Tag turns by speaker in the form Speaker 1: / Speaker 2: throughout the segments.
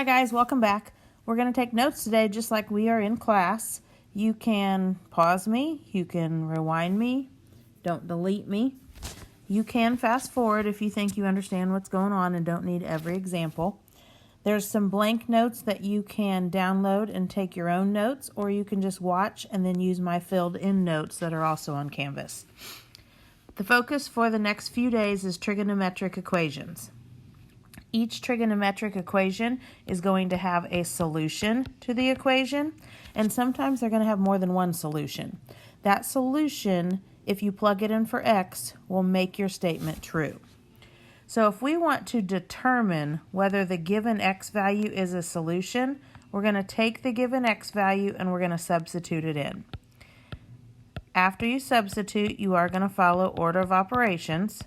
Speaker 1: Hi guys, welcome back. We're going to take notes today just like we are in class. You can pause me, you can rewind me, don't delete me. You can fast forward if you think you understand what's going on and don't need every example. There's some blank notes that you can download and take your own notes, or you can just watch and then use my filled in notes that are also on Canvas. The focus for the next few days is trigonometric equations. Each trigonometric equation is going to have a solution to the equation, and sometimes they're going to have more than one solution. That solution, if you plug it in for x, will make your statement true. So if we want to determine whether the given x value is a solution, we're going to take the given x value and we're going to substitute it in. After you substitute, you are going to follow order of operations.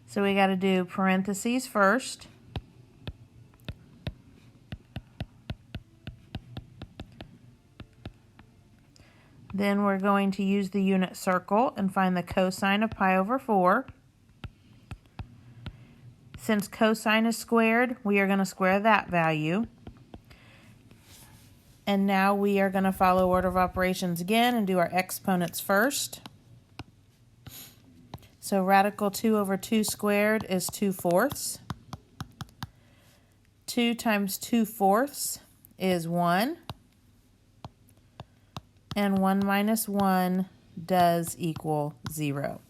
Speaker 1: So we got to do parentheses first. Then we're going to use the unit circle and find the cosine of pi over 4. Since cosine is squared, we are going to square that value. And now we are going to follow order of operations again and do our exponents first. So radical 2 over 2 squared is 2/4. 2 times 2/4 is 1. And 1 minus 1 does equal 0.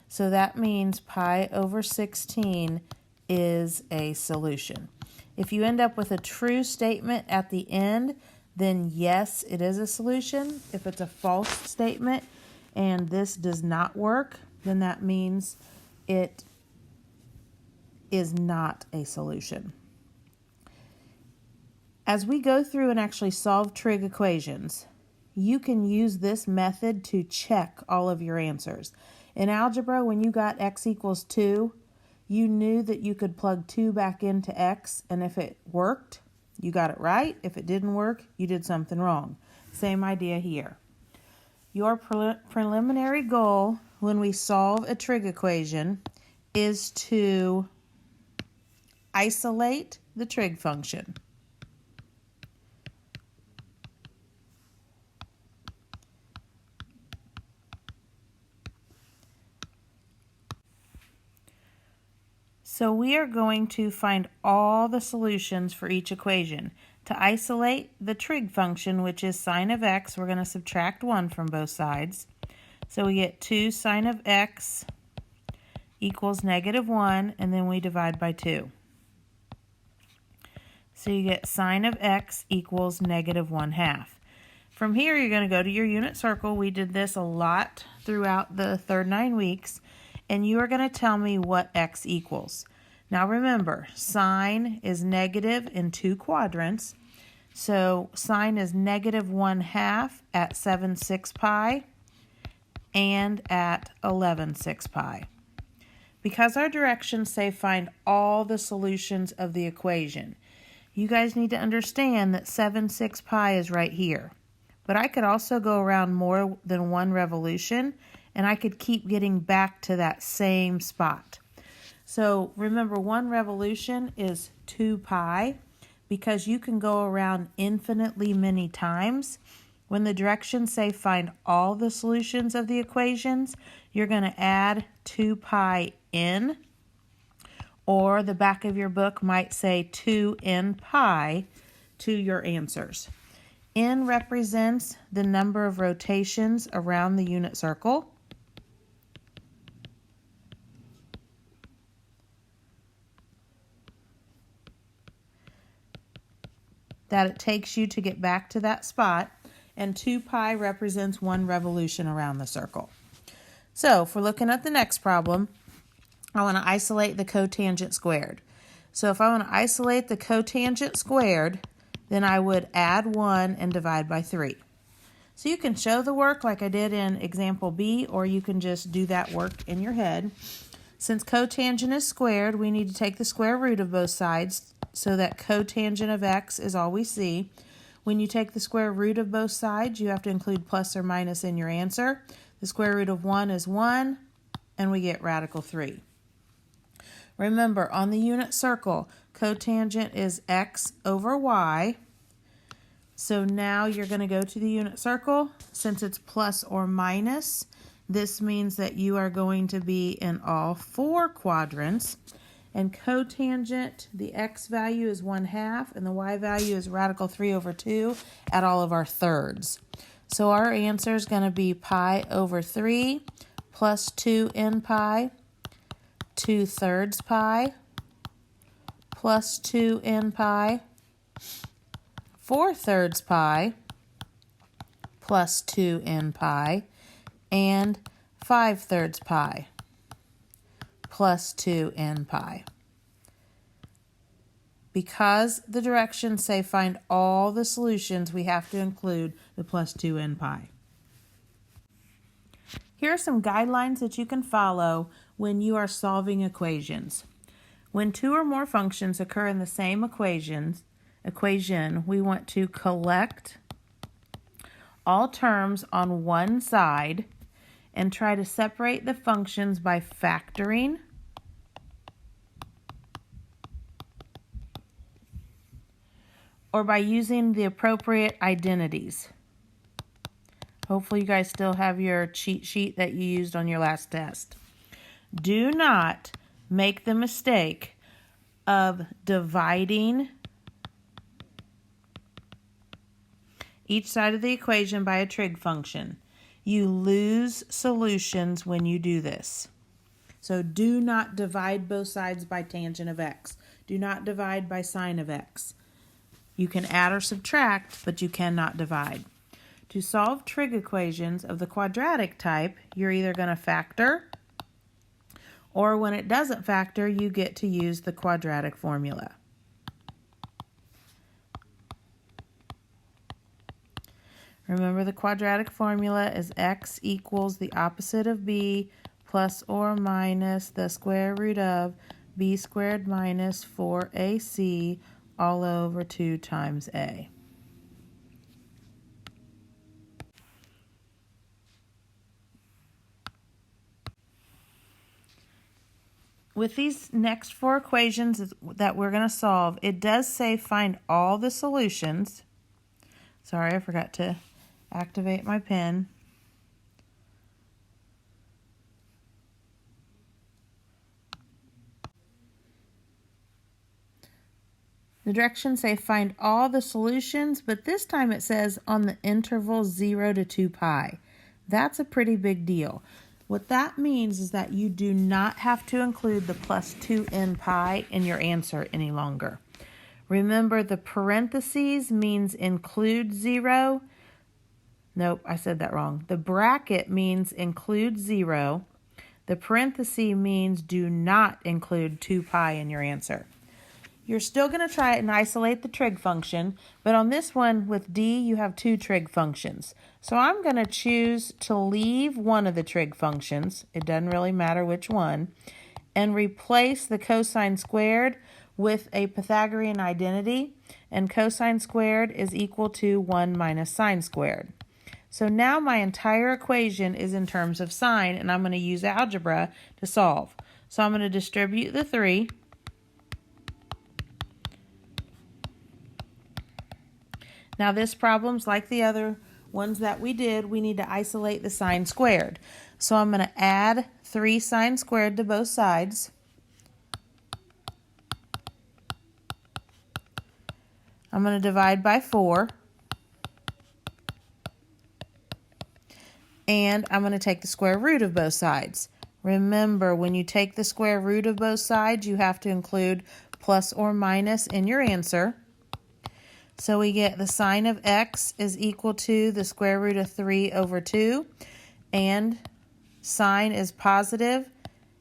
Speaker 1: So that means pi over 16 is a solution. If you end up with a true statement at the end, then yes, it is a solution. If it's a false statement and this does not work, then that means it is not a solution. As we go through and actually solve trig equations, you can use this method to check all of your answers. In algebra, when you got x equals 2, you knew that you could plug 2 back into x, and if it worked, you got it right. If it didn't work, you did something wrong. Same idea here. Your preliminary goal when we solve a trig equation is to isolate the trig function. So we are going to find all the solutions for each equation. To isolate the trig function, which is sine of x, we're going to subtract 1 from both sides. So we get 2 sine of x equals -1, and then we divide by 2. So you get sine of x equals -1/2. From here, you're going to go to your unit circle. We did this a lot throughout the third 9 weeks, and you are going to tell me what x equals. Now remember, sine is negative in 2 quadrants, so sine is -1/2 at 7/6 pi and at 11/6 pi. Because our directions say find all the solutions of the equation, you guys need to understand that 7/6 pi is right here. But I could also go around more than one revolution, and I could keep getting back to that same spot. So remember, one revolution is 2 pi, because you can go around infinitely many times. When the directions say find all the solutions of the equations, you're going to add 2 pi in, or the back of your book might say 2n pi to your answers. N represents the number of rotations around the unit circle. That it takes you to get back to that spot, and 2 pi represents 1 revolution around the circle. So if we're looking at the next problem, I want to isolate the cotangent squared. So if I want to isolate the cotangent squared, then I would add 1 and divide by 3. So you can show the work like I did in example B, or you can just do that work in your head. Since cotangent is squared, we need to take the square root of both sides, so that cotangent of x is all we see. When you take the square root of both sides, you have to include plus or minus in your answer. The square root of 1 is 1, and we get radical 3. Remember, on the unit circle, Cotangent is x over y. So now you're going to go to the unit circle. Since it's plus or minus, this means that you are going to be in all four quadrants. And cotangent, the x value is 1/2 and the y value is radical 3 over 2 at all of our thirds. So our answer is going to be pi over 3 plus 2n pi, 2/3 pi, plus 2n pi, 4/3 pi, plus 2n pi, and 5/3 pi, plus 2n pi. Because the directions say find all the solutions, we have to include the plus 2n pi. Here are some guidelines that you can follow when you are solving equations. When two or more functions occur in the same equation, we want to collect all terms on one side and try to separate the functions by factoring or by using the appropriate identities. Hopefully you guys still have your cheat sheet that you used on your last test. Do not make the mistake of dividing each side of the equation by a trig function. You lose solutions when you do this. So do not divide both sides by tangent of x. Do not divide by sine of x. You can add or subtract, but you cannot divide. To solve trig equations of the quadratic type, you're either going to factor, or when it doesn't factor, you get to use the quadratic formula. Remember, the quadratic formula is x equals the opposite of b plus or minus the square root of b squared minus 4ac all over 2 times a. With these next four equations that we're going to solve, it does say find all the solutions. Sorry, I forgot to activate my pen. The directions say find all the solutions, but this time it says on the interval 0 to 2 pi. That's a pretty big deal. What that means is that you do not have to include the plus 2n pi in your answer any longer. Remember, the parentheses means include 0. Nope, I said that wrong. The bracket means include 0. The parenthesis means do not include 2 pi in your answer. You're still going to try and isolate the trig function, but on this one with D, you have 2 trig functions. So I'm going to choose to leave one of the trig functions, it doesn't really matter which one, and replace the cosine squared with a Pythagorean identity, and cosine squared is equal to 1 minus sine squared. So now my entire equation is in terms of sine, and I'm going to use algebra to solve. So I'm going to distribute the 3. Now this problem's like the other ones that we did. We need to isolate the sine squared. So I'm going to add 3 sine squared to both sides. I'm going to divide by 4. And I'm going to take the square root of both sides. Remember, when you take the square root of both sides, you have to include plus or minus in your answer. So we get the sine of x is equal to the square root of 3 over 2. And sine is positive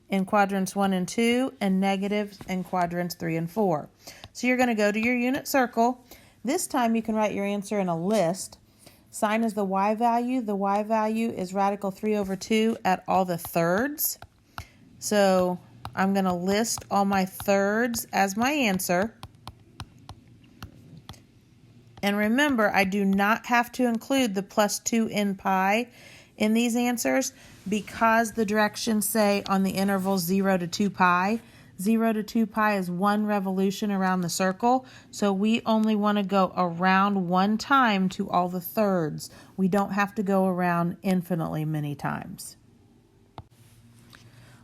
Speaker 1: in quadrants 1 and 2 and negative in quadrants 3 and 4. So you're going to go to your unit circle. This time you can write your answer in a list. Sine is the y value. The y value is radical 3 over 2 at all the thirds. So I'm going to list all my thirds as my answer. And remember, I do not have to include the plus 2n pi in these answers because the directions say on the interval 0 to 2 pi. 0 to 2 pi is 1 revolution around the circle, so we only want to go around 1 time to all the thirds. We don't have to go around infinitely many times.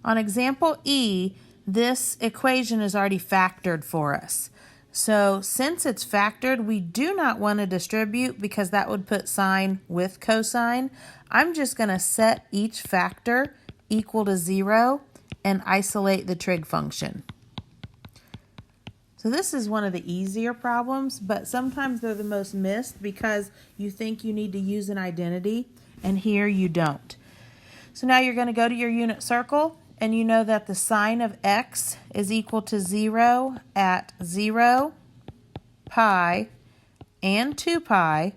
Speaker 1: On example E, this equation is already factored for us. So since it's factored, we do not want to distribute because that would put sine with cosine. I'm just going to set each factor equal to 0 and isolate the trig function. So this is one of the easier problems, but sometimes they're the most missed because you think you need to use an identity, and here you don't. So now you're going to go to your unit circle, and you know that the sine of x is equal to 0 at 0, pi, and 2 pi,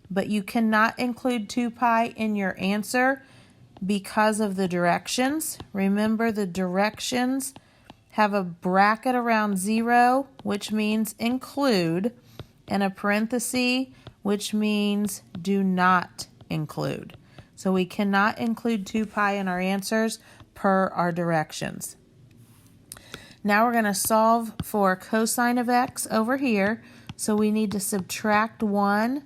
Speaker 1: but you cannot include 2 pi in your answer because of the directions. Remember, the directions have a bracket around 0, which means include, and a parenthesis, which means do not include. So we cannot include 2 pi in our answers per our directions. Now we're going to solve for cosine of x over here. So we need to subtract 1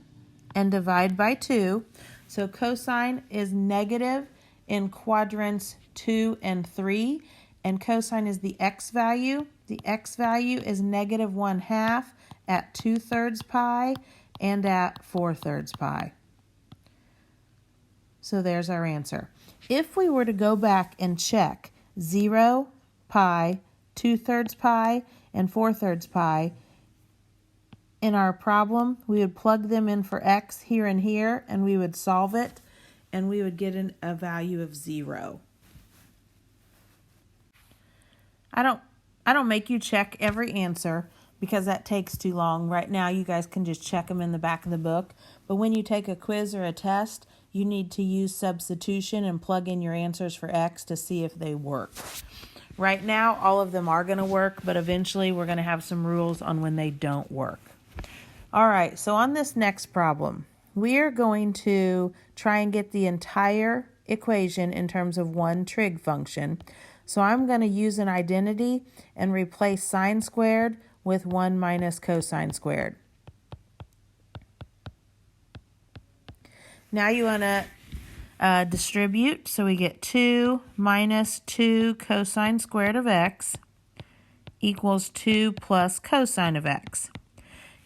Speaker 1: and divide by 2. So cosine is negative in quadrants 2 and 3, and cosine is the x value. The x value is negative 1/2 at 2/3 pi and at 4/3 pi. So there's our answer. If we were to go back and check 0, pi, 2/3 pi, and 4/3 pi in our problem, we would plug them in for x here and here, and we would solve it, and we would get a value of 0. I don't make you check every answer because that takes too long. Right now you guys can just check them in the back of the book, but when you take a quiz or a test, you need to use substitution and plug in your answers for x to see if they work. Right now all of them are going to work, but eventually we're going to have some rules on when they don't work. All right, so on this next problem, we are going to try and get the entire equation in terms of one trig function. So I'm going to use an identity and replace sine squared with 1 minus cosine squared. Now you want to distribute, so we get 2 minus 2 cosine squared of x equals 2 plus cosine of x.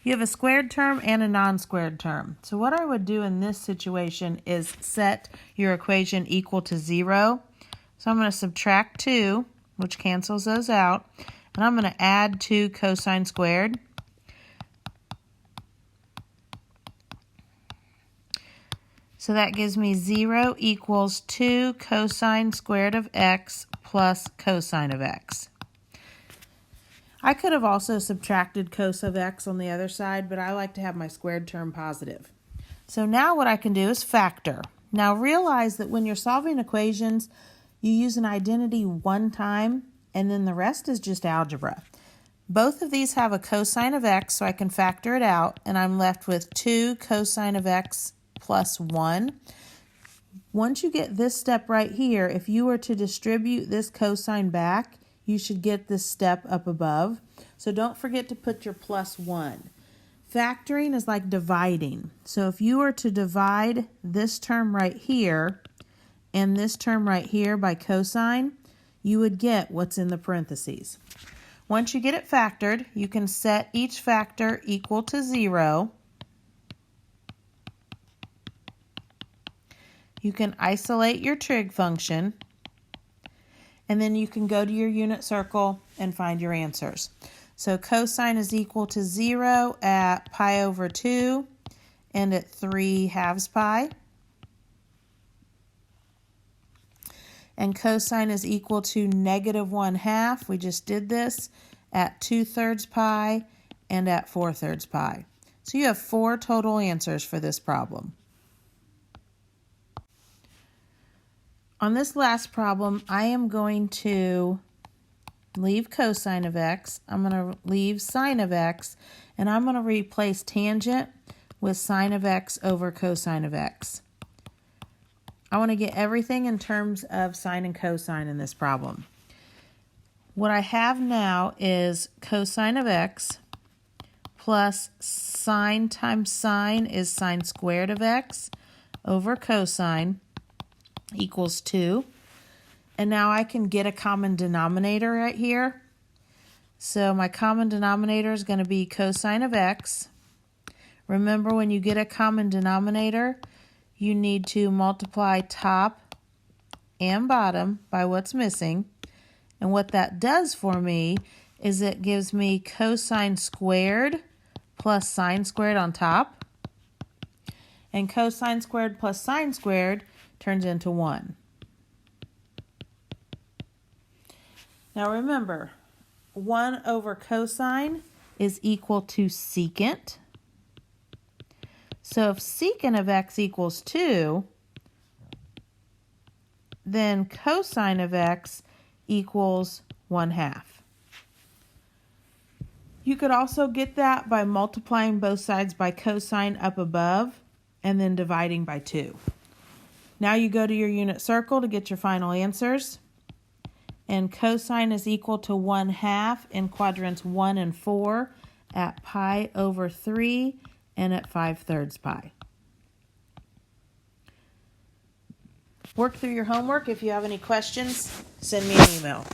Speaker 1: You have a squared term and a non-squared term. So what I would do in this situation is set your equation equal to 0. So I'm going to subtract 2, which cancels those out, and I'm going to add 2 cosine squared. So that gives me 0 equals 2 cosine squared of x plus cosine of x. I could have also subtracted cos of x on the other side, but I like to have my squared term positive. So now what I can do is factor. Now realize that when you're solving equations, you use an identity one time, and then the rest is just algebra. Both of these have a cosine of x, so I can factor it out, and I'm left with 2 cosine of x plus 1. Once you get this step right here, if you were to distribute this cosine back, you should get this step up above. So don't forget to put your plus 1. Factoring is like dividing. So if you were to divide this term right here and this term right here by cosine, you would get what's in the parentheses. Once you get it factored, you can set each factor equal to 0. You can isolate your trig function, and then you can go to your unit circle and find your answers. So cosine is equal to 0 at pi over 2 and at 3/2 pi. And cosine is equal to negative 1/2. We just did this at 2/3 pi and at 4/3 pi. So you have 4 total answers for this problem. On this last problem, I am going to leave cosine of x, I'm going to leave sine of x, and I'm going to replace tangent with sine of x over cosine of x. I want to get everything in terms of sine and cosine in this problem. What I have now is cosine of x plus sine times sine is sine squared of x over cosine equals 2. And now I can get a common denominator right here. So my common denominator is going to be cosine of x. Remember, when you get a common denominator, you need to multiply top and bottom by what's missing. And what that does for me is it gives me cosine squared plus sine squared on top. And cosine squared plus sine squared turns into 1. Now remember, 1 over cosine is equal to secant. So if secant of x equals 2, then cosine of x equals 1/2. You could also get that by multiplying both sides by cosine up above and then dividing by 2. Now you go to your unit circle to get your final answers. And cosine is equal to 1/2 in quadrants 1 and 4 at pi over 3 and at 5/3 pi. Work through your homework. If you have any questions, send me an email.